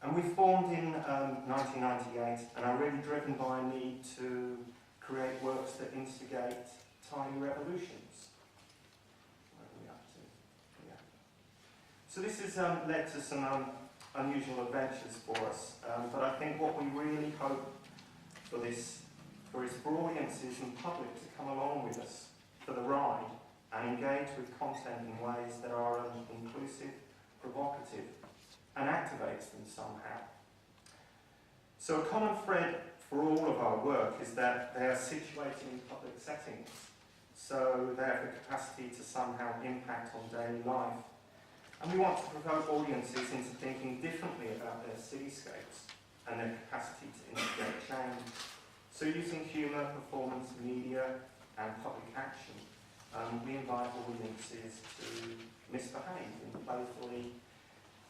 And we formed in 1998 and are really driven by a need to create works that instigate tiny revolutions. Where are we up to? Yeah. So this has led to some unusual adventures for us, but I think what we really hope for is for audiences and public to come along with us for the ride and engage with content in ways that are inclusive, provocative, and activates them somehow. So a common thread for all of our work is that they are situated in public settings, so they have the capacity to somehow impact on daily life. And we want to provoke audiences into thinking differently about their cityscapes and their capacity to instigate change. So using humour, performance, media, and public action, we invite audiences to misbehave in playfully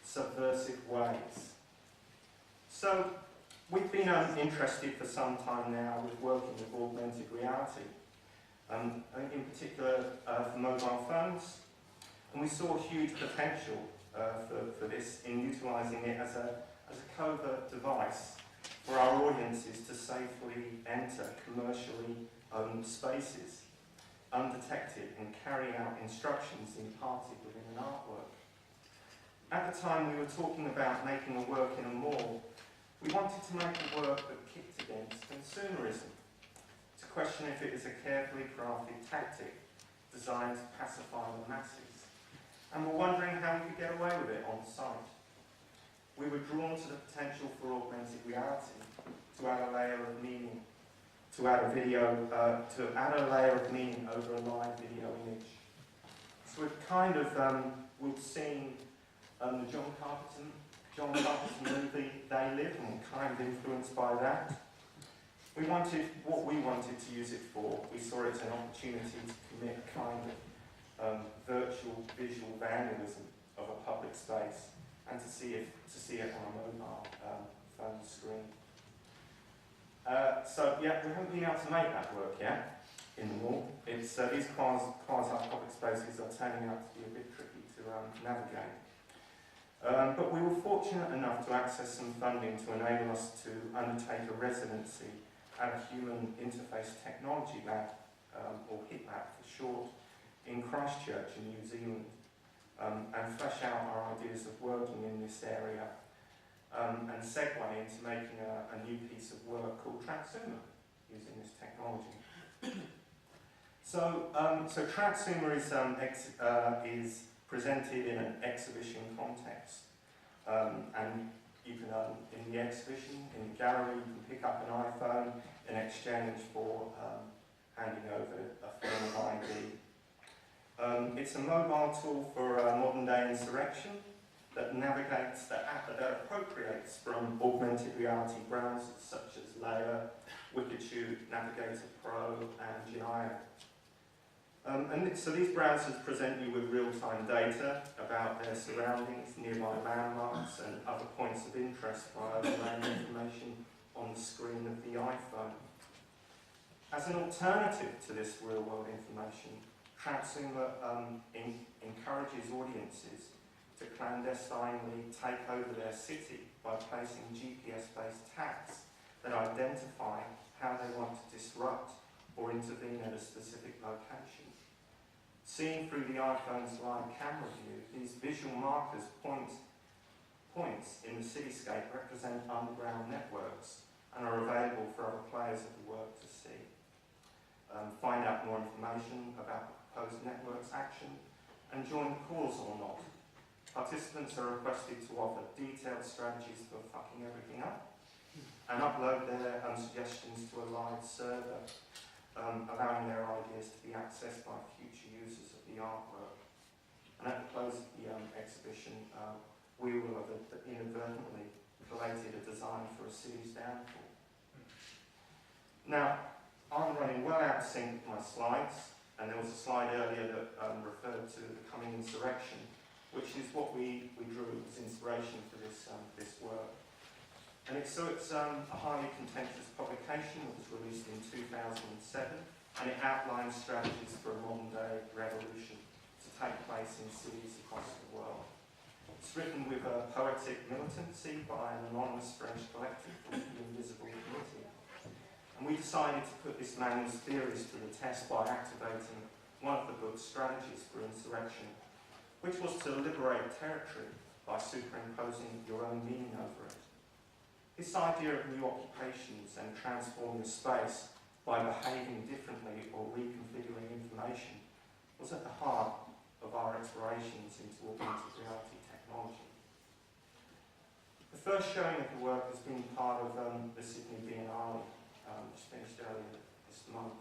subversive ways. So we've been interested for some time now with working with augmented reality, in particular for mobile phones, and we saw huge potential for this in utilising it as a covert device for our audiences to safely enter commercially owned spaces, undetected, and carry out instructions imparted within an artwork. At the time we were talking about making a work in a mall, we wanted to make a work that kicked against consumerism, to question if it is a carefully crafted tactic designed to pacify the masses, and we're wondering how we could get away with it on site. We were drawn to the potential for augmented reality to add a layer of meaning, to add a layer of meaning over a live video image. So we've kind of we'd seen the John Carpenter's movie They Live, and we're kind of influenced by that. What we wanted to use it for, we saw it as an opportunity to commit a kind of virtual visual vandalism of a public space, and to see it on a mobile phone screen. So yeah, we haven't been able to make that work yet in the mall. It's these quasi-public spaces are turning out to be a bit tricky to navigate. But we were fortunate enough to access some funding to enable us to undertake a residency at a Human Interface Technology Lab, or HIT Lab for short, in Christchurch in New Zealand, and flesh out our ideas of working in this area, and segue into making a new piece of work called Transumer, using this technology. So Transumer is presented in an exhibition context, and you can, in the exhibition, in the gallery, you can pick up an iPhone in exchange for handing over a form of ID. It's a mobile tool for modern day insurrection that navigates, that appropriates from augmented reality browsers such as Layer, Wikitude, Navigator Pro, and Genio. So these browsers present you with real-time data about their surroundings, nearby landmarks, and other points of interest via overlaying information on the screen of the iPhone. As an alternative to this real-world information, Transumer encourages audiences to clandestinely take over their city by placing GPS-based tags that identify how they want to disrupt or intervene at a specific location. Seen through the iPhone's live camera view, these visual markers, points in the cityscape, represent underground networks and are available for other players of the work to see. Find out more information about the proposed network's action and join the cause or not. Participants are requested to offer detailed strategies for fucking everything up and upload their suggestions to a live server, allowing their ideas to be accessed by future users of the artwork. And at the close of the exhibition, we will have inadvertently collated a design for a city's downfall. Now, I'm running well out of sync with my slides, and there was a slide earlier that referred to the coming insurrection, which is what we drew as inspiration for this work. And it's a highly contentious publication that was released in 2007, and it outlines strategies for a modern day revolution to take place in cities across the world. It's written with a poetic militancy by an anonymous French collective called the Invisible Committee. And we decided to put this man's theories to the test by activating one of the book's strategies for insurrection, which was to liberate territory by superimposing your own meaning over it. This idea of new occupations and transforming space by behaving differently or reconfiguring information was at the heart of our explorations into augmented reality technology. The first showing of the work has been part of the Sydney Biennale, which finished earlier this month,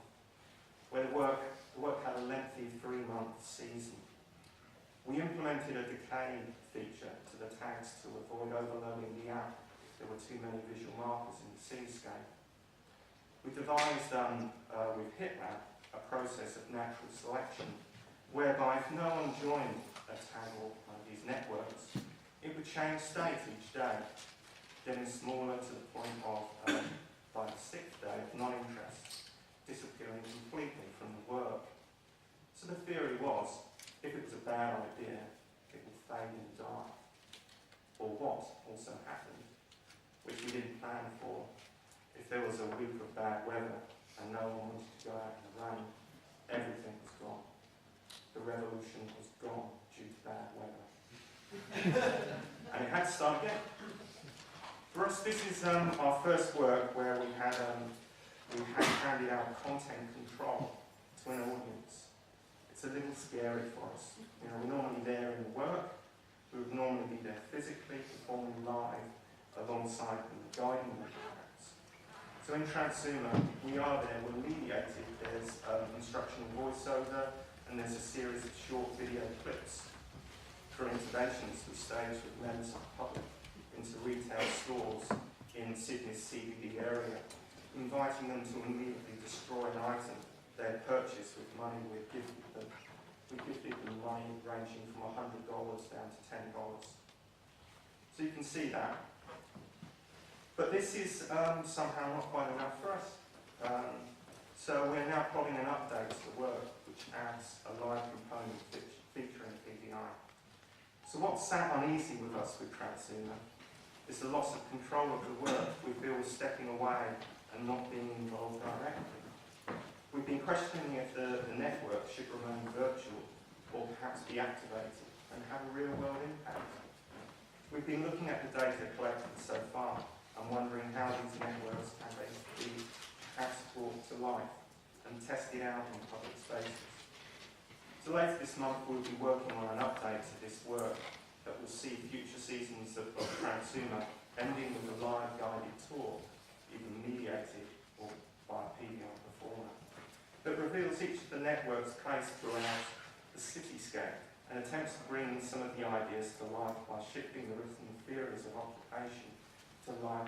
where the work had a lengthy 3-month season. We implemented a decay feature to the tags to avoid overloading the app if there were too many visual markers in the cityscape. We devised with HitLab a process of natural selection, whereby if no one joined a tag or one of these networks, it would change state each day, getting smaller to the point of, by the 6th day of non-interest, disappearing completely from the work. So the theory was, if it was a bad idea, it would fade and die. Or what also happened, which we didn't plan for, if there was a week of bad weather and no one wanted to go out in the rain, everything was gone. The revolution was gone due to bad weather. And it had to start again. For us, this is our first work where we had handed out content control to an audience. It's a little scary for us. You know, we're normally there in the work. We would normally be there physically, performing live alongside them, guiding them perhaps. So in Transuma, we are there, we're mediated. There's instructional voiceover, and there's a series of short video clips for interventions we stage with members of the public into retail stores in Sydney's CBD area, inviting them to immediately destroy an item they had purchased with money we gifted them. We gifted them money ranging from $100 down to $10. So you can see that. But this is somehow not quite enough for us. So we're now plotting an update to the work which adds a live component featuring PDI. So what sat uneasy with us with Transuma is the loss of control of the work we feel was stepping away and not being involved directly. We've been questioning if the network should remain virtual or perhaps be activated and have a real-world impact. We've been looking at the data collected so far and wondering how these networks can be perhaps brought to life and tested out in public spaces. So later this month we'll be working on an update to this work that will see future seasons of Transuma ending with a live guided tour, either mediated or by a PDI performer, that reveals each of the networks placed throughout the cityscape and attempts to bring some of the ideas to life by shifting the written theories of occupation to live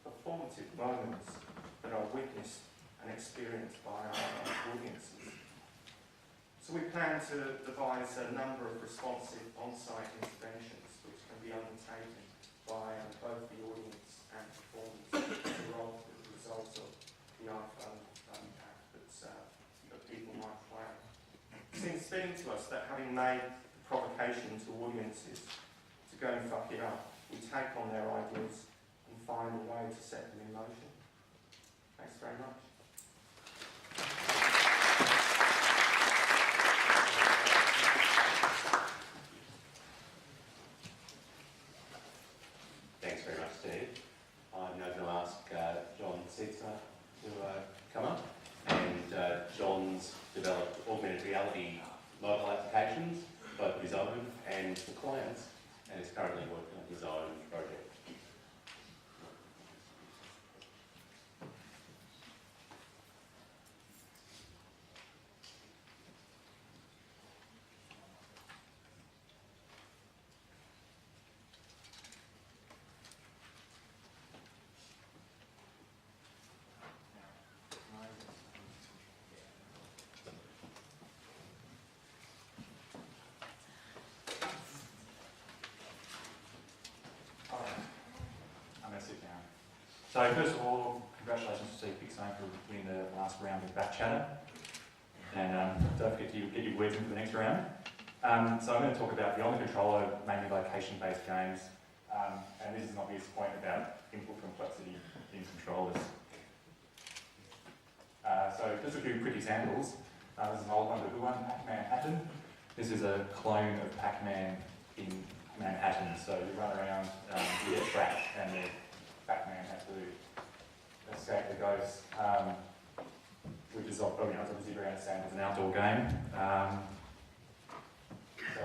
performative moments that are witnessed and experienced by our audiences. So we plan to devise a number of responsive on-site interventions which can be undertaken by both the audience and performers as a result of the iPhone app that people might play. It seems fitting to us that having made the provocation to audiences to go and fuck it up, we take on their ideas and find a way to set them in motion. Thanks very much. Thanks very much, Steve. I'm now going to ask John Sietsma to come up. And John's developed augmented reality mobile applications, both his own and for clients, and is currently working on his own project. So first of all, congratulations to Steve Pixone for winning the last round of Back Chatter. And don't forget to get your words in for the next round. So I'm going to talk about beyond the controller, mainly location-based games, and this is an obvious point about input complexity in controllers. So just a few quick examples. This is an old one, the good one, Pac-Man. This is a clone of Pac-Man in Manhattan. So you run around, you get trapped, and the Pac-Man has to escape the ghosts, which is obviously very understandable as an outdoor game. So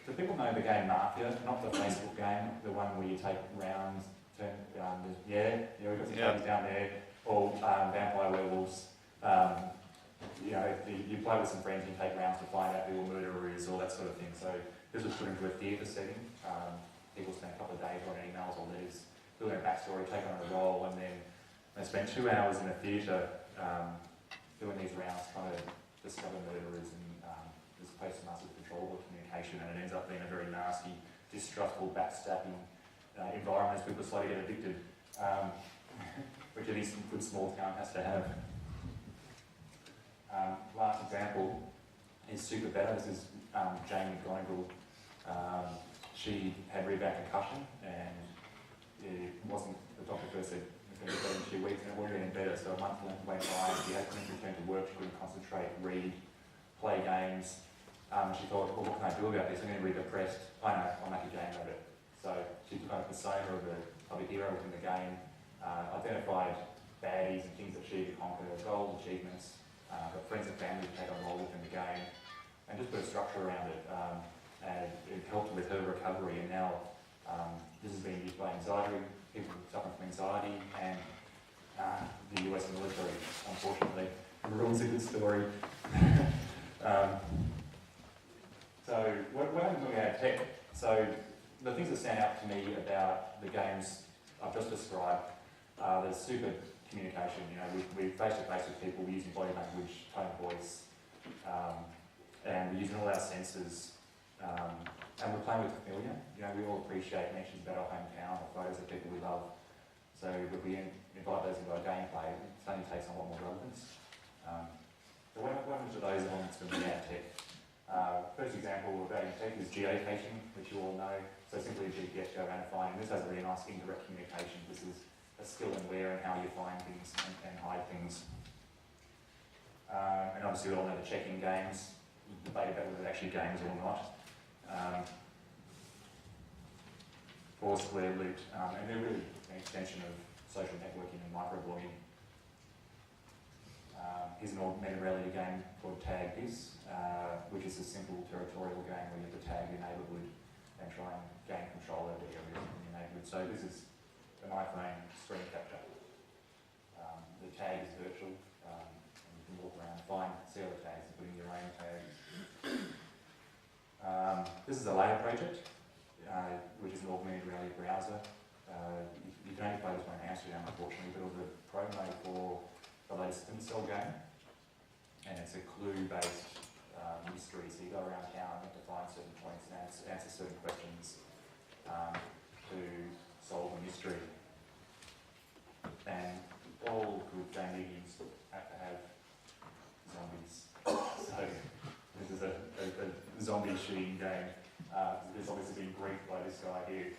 do people know the game Mafia? Not the Facebook game, the one where you take rounds, we've got some games down there, or vampire werewolves. You play with some friends, you take rounds to find out who a murderer is, all that sort of thing. So this was put into a theatre setting. People spent a couple of days writing emails or letters, building a backstory, taking on a role, and then they spent 2 hours in a theatre doing these rounds, trying to discover murderers, and as opposed to massive controllable communication, and it ends up being a very nasty, distrustful, backstabbing environment as people slowly get addicted, which any good small town has to have. Last example is Super Better. This is Jane McGonigal. She had really bad concussion, and it wasn't, the doctor first said it was going to be better in 2 weeks, and it wasn't getting better, so a month went by, she had to return to work, she couldn't concentrate, read, play games. She thought, well, what can I do about this? I'm getting really depressed. I know, I'll make a game of it. So she took on a persona of a hero within the game, identified baddies and things that she could conquer, goals, achievements, got friends and family to take on role within the game, and just put a structure around it. And it helped with her recovery, and now this has been used by anxiety, people suffering from anxiety, and the US military, unfortunately. It ruins a good story. So what happens when we add tech? So the things that stand out to me about the games I've just described, there's super communication. We're face-to-face with people, we're using body language, tone of voice, and we're using all our senses, and we're playing with familiar. We all appreciate mentions about our hometown or photos of people we love. So if we invite those into our gameplay, it suddenly takes on a lot more relevance. So what happens to those elements when we add tech? First example of adding tech is geocaching, which you all know. So simply GPS geo-identifying. This has a really nice indirect communication. This is a skill in where and how you find things and hide things. And obviously we all know the checking games, debate about whether they're actually games or not. Foursquare, Loot, and they're really an extension of social networking and microblogging. Here's an augmented reality game called Tag This, which is a simple territorial game where you have to tag your neighbourhood and try and gain control over areas in your neighbourhood. So this is an iPhone screen capture. The tag is virtual, and you can walk around, see other tags, and put in your own tags. This is a layer project, which is an augmented reality browser. You can only play this one in Amsterdam, unfortunately, but it was a promo for the latest Splinter Cell game, and it's a clue-based mystery. So you go around town and have to find certain points and answer certain questions to solve a mystery. And all good game mediums have to have zombies. So this is a zombie shooting game. It's obviously been briefed by this guy here.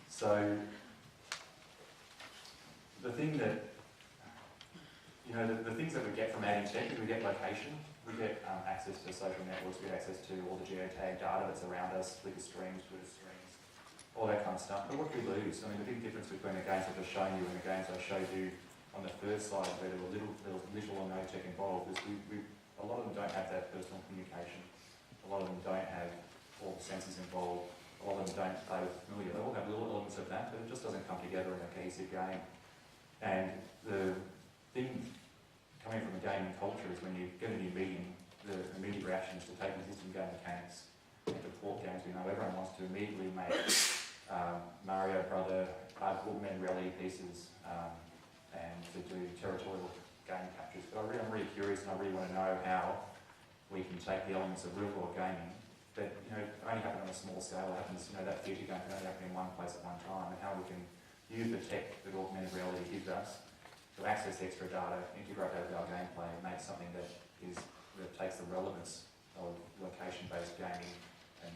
So the thing that, the things that we get from adding tech is we get location, we get access to social networks, we get access to all the geotag data that's around us, Flickr streams, Twitter streams, all that kind of stuff. But what do we lose? I mean, the big difference between the games I've just shown you and the games I showed you on the first slide, where there was little or no tech involved, is a lot of them don't have that personal communication. A lot of them don't have all the senses involved. A lot of them don't play with familiar. They all have little elements of that, but it just doesn't come together in a cohesive game. And the thing coming from a gaming culture is when you get a new medium, the immediate reaction is to take existing game mechanics and to port games. We know everyone wants to immediately make Mario Brother, augmented reality pieces, and to do territorial game captures. But I'm really curious, and I really want to know how we can take the elements of real world gaming that only happen on a small scale. It happens, that theatre game can only happen in one place at one time, and how we can use the tech that augmented reality gives us to access extra data, integrate that with our gameplay, and make something that is that it takes the relevance of location-based gaming and